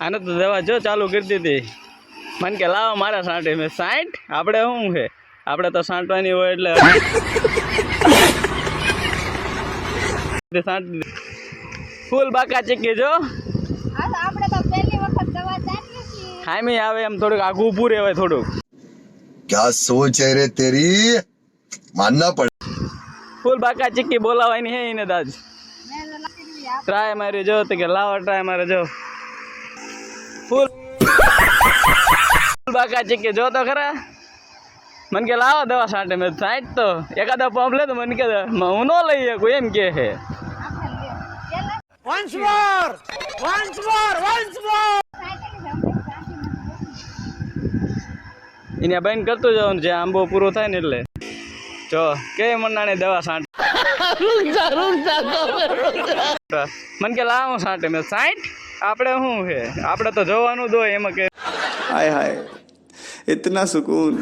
આને તો દવા જો ચાલુ કરી દીધી મને કે લાવો મારા સાંટે મેં 60 આપણે શું છે આપણે તો સાંટવાની હોય એટલે ફૂલ બાકા ચીકી જો આપણે તો પહેલી વખત દવા ચાલીએ છીએ હામી આવે એમ થોડુંક આઘું ઊભું રહેવાય થોડુંક क्या सोच है रे तेरी मानना पड़े ફૂલ બાકા ચીકી બોલાવાની હે એને દાજ મેં તો લખી ટ્રાય મારી જો તો કે લાવો ટ્રાય મારે જો ફૂલ બાકા ચીકી જો તો ખરા મને કે લાવો દવા સાંટે મેં 60 તો એકાદો પંપ લે તો મને કે હું ન લઈ શકું એમ કે છે એને બંધ કરતું જવાનું જે આંબો પૂરો થાય ને એટલે જો કે મનાણી દવા સાંટ મને કે લાવો સાંટે મેં 60 આપણે શું છે આપણે તો જોવાનું દો એમાં કે हाय हाय इतना सुकून